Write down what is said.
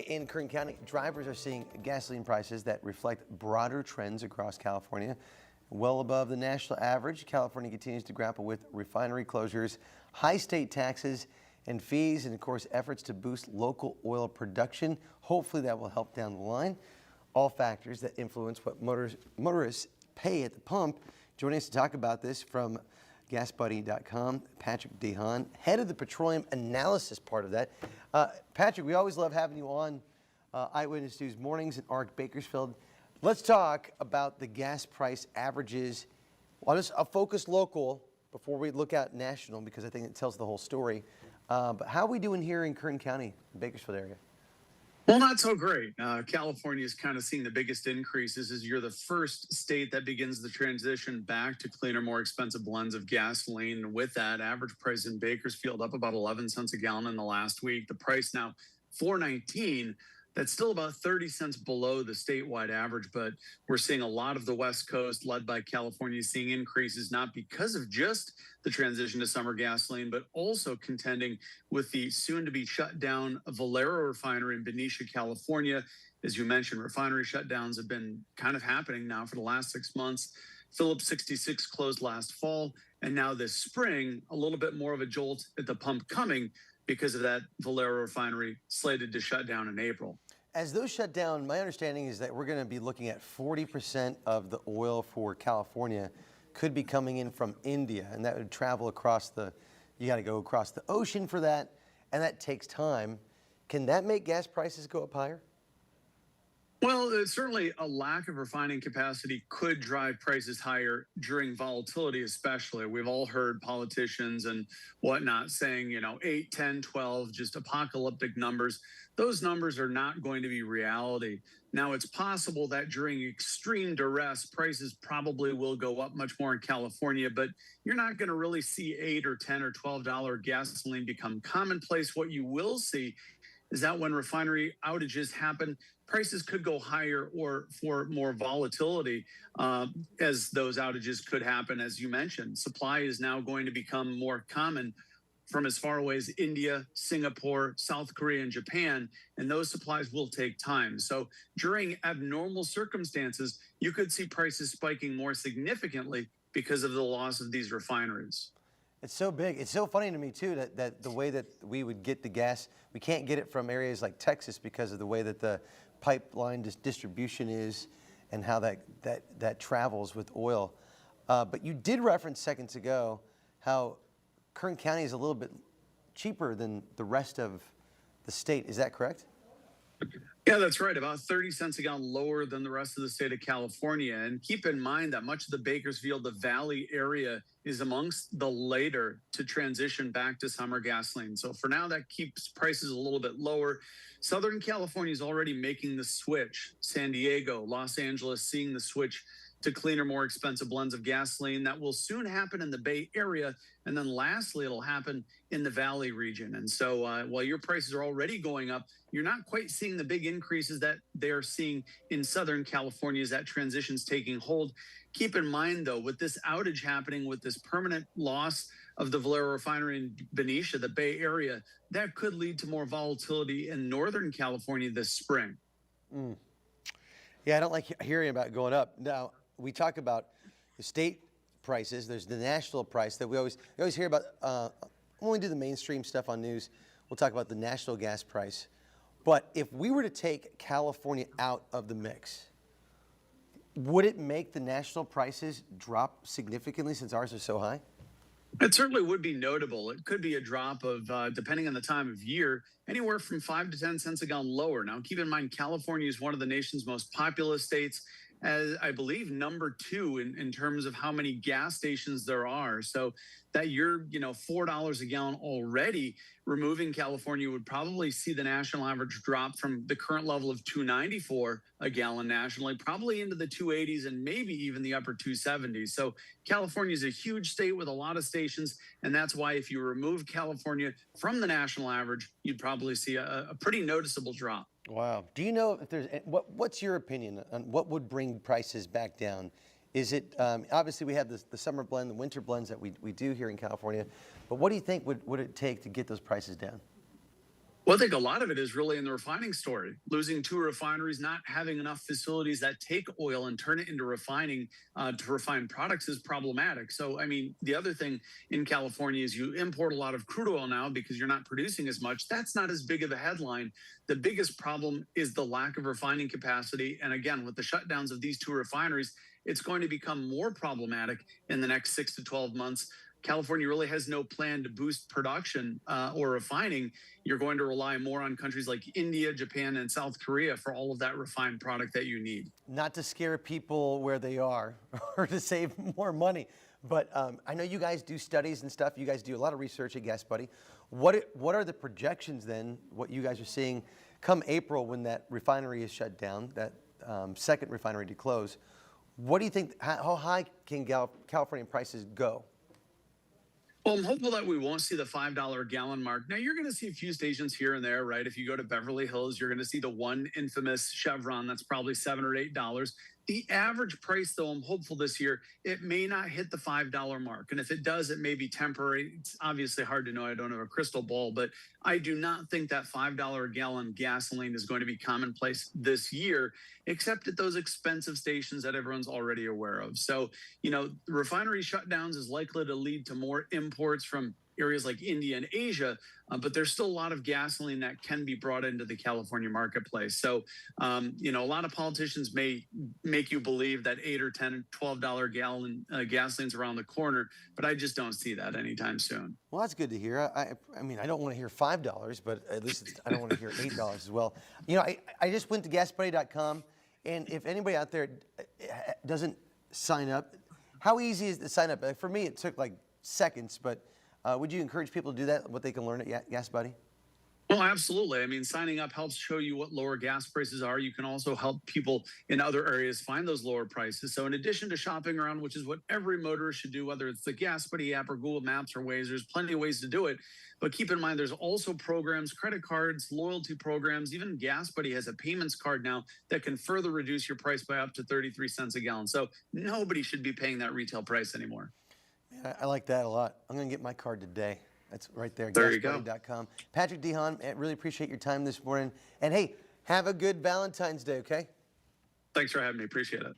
In Kern County, drivers are seeing gasoline prices that reflect broader trends across California. Well above the national average, California continues to grapple with refinery closures, high state taxes and fees, and of course efforts to boost local oil production. Hopefully that will help down the line. All factors that influence what motorists pay at the pump. Joining us to talk about this from GasBuddy.com, Patrick Haan, head of the Petroleum Analysis part of that. Patrick, we always love having you on Eyewitness News Mornings in Ark, Bakersfield. Let's talk about the gas price averages. I'll focus local before we look at national because I think it tells the whole story. But how are we doing here in Kern County, Bakersfield area? Well, not so great. California is kind of seeing the biggest increases as you're the first state that begins the transition back to cleaner, more expensive blends of gasoline. With that, average price in Bakersfield up about 11 cents a gallon in the last week. The price now $4.19. That's still about 30 cents below the statewide average, but we're seeing a lot of the West Coast, led by California, seeing increases not because of just the transition to summer gasoline, but also contending with the soon-to-be shut down Valero refinery in Benicia, California. As you mentioned, refinery shutdowns have been kind of happening now for the last 6 months. Phillips 66 closed last fall, and now this spring, a little bit more of a jolt at the pump coming because of that Valero refinery slated to shut down in April. As those shut down, my understanding is that we're going to be looking at 40% of the oil for California could be coming in from India, and that would travel across you got to go across the ocean for that, and that takes time. Can that make gas prices go up higher? Well, certainly a lack of refining capacity could drive prices higher during volatility, especially. We've all heard politicians and whatnot saying, 8, 10, 12, just apocalyptic numbers. Those numbers are not going to be reality. Now, it's possible that during extreme duress, prices probably will go up much more in California, but you're not going to really see $8 or $10 or $12 gasoline become commonplace. What you will see is that when refinery outages happen, prices could go higher or for more volatility as those outages could happen. As you mentioned, supply is now going to become more common from as far away as India, Singapore, South Korea, and Japan, and those supplies will take time. So during abnormal circumstances, you could see prices spiking more significantly because of the loss of these refineries. It's so big. It's so funny to me, too, that the way that we would get the gas, we can't get it from areas like Texas because of the way that the pipeline distribution is and how that travels with oil. But you did reference seconds ago how Kern County is a little bit cheaper than the rest of the state. Is that correct? Yeah, that's right. About 30 cents a gallon lower than the rest of the state of California. And keep in mind that much of the Bakersfield, the Valley area is amongst the later to transition back to summer gasoline. So for now, that keeps prices a little bit lower. Southern California is already making the switch. San Diego, Los Angeles, seeing the switch to cleaner, more expensive blends of gasoline. That will soon happen in the Bay Area. And then lastly, it'll happen in the Valley region. And so while your prices are already going up, you're not quite seeing the big increases that they're seeing in Southern California as that transition's taking hold. Keep in mind, though, with this outage happening, with this permanent loss of the Valero refinery in Benicia, the Bay Area, that could lead to more volatility in Northern California this spring. Yeah, I don't like hearing about going up. Now, we talk about the state prices. There's the national price that we always hear about. When we do the mainstream stuff on news, we'll talk about the national gas price. But if we were to take California out of the mix, would it make the national prices drop significantly since ours are so high? It certainly would be notable. It could be a drop of, depending on the time of year, anywhere from 5 to 10 cents a gallon lower. Now, keep in mind, California is one of the nation's most populous states, as I believe number 2 in terms of how many gas stations there are. So that you're, $4 a gallon already, removing California would probably see the national average drop from the current level of $2.94 a gallon nationally, probably into the 280s and maybe even the upper 270s. So California is a huge state with a lot of stations, and that's why if you remove California from the national average, you'd probably see a pretty noticeable drop. Wow. Do you know if there's what's your opinion on what would bring prices back down? Is it obviously we have the summer blend, the winter blends that we do here in California, but what do you think would it take to get those prices down? Well, I think a lot of it is really in the refining story. Losing two refineries, not having enough facilities that take oil and turn it into refining to refine products is problematic. So, I mean, the other thing in California is you import a lot of crude oil now because you're not producing as much. That's not as big of a headline. The biggest problem is the lack of refining capacity. And again, with the shutdowns of these two refineries, it's going to become more problematic in the next 6 to 12 months. California really has no plan to boost production or refining. You're going to rely more on countries like India, Japan, and South Korea for all of that refined product that you need. Not to scare people where they are or to save more money, but I know you guys do studies and stuff. You guys do a lot of research at Gas Buddy. What are the projections then, what you guys are seeing come April when that refinery is shut down, that second refinery to close? What do you think, how high can California prices go? Well, I'm hopeful that we won't see the $5 a gallon mark. Now, you're going to see a few stations here and there, right? If you go to Beverly Hills, you're going to see the one infamous Chevron that's probably $7 or $8. The average price, though, I'm hopeful this year, it may not hit the $5 mark. And if it does, it may be temporary. It's obviously hard to know. I don't have a crystal ball, but I do not think that $5 a gallon gasoline is going to be commonplace this year, except at those expensive stations that everyone's already aware of. So, refinery shutdowns is likely to lead to more imports from areas like India and Asia, but there's still a lot of gasoline that can be brought into the California marketplace. So, a lot of politicians may make you believe that $8 or $10 or $12 gallon gasoline's around the corner, but I just don't see that anytime soon. Well, that's good to hear. I mean, I don't want to hear $5, but at least I don't want to hear $8 as well. I just went to gasbuddy.com, and if anybody out there doesn't sign up, how easy is it to sign up? For me, it took like seconds, but would you encourage people to do that, what they can learn at Gas Buddy? Well, absolutely. I mean, signing up helps show you what lower gas prices are. You can also help people in other areas find those lower prices. So in addition to shopping around, which is what every motorist should do, whether it's the Gas Buddy app or Google Maps or Waze, there's plenty of ways to do it. But keep in mind, there's also programs, credit cards, loyalty programs. Even Gas Buddy has a payments card now that can further reduce your price by up to 33 cents a gallon. So nobody should be paying that retail price anymore. I like that a lot. I'm going to get my card today. That's right there, There you go. gasbuddy.com. Patrick Haan, I really appreciate your time this morning. And hey, have a good Valentine's Day, okay? Thanks for having me. Appreciate it.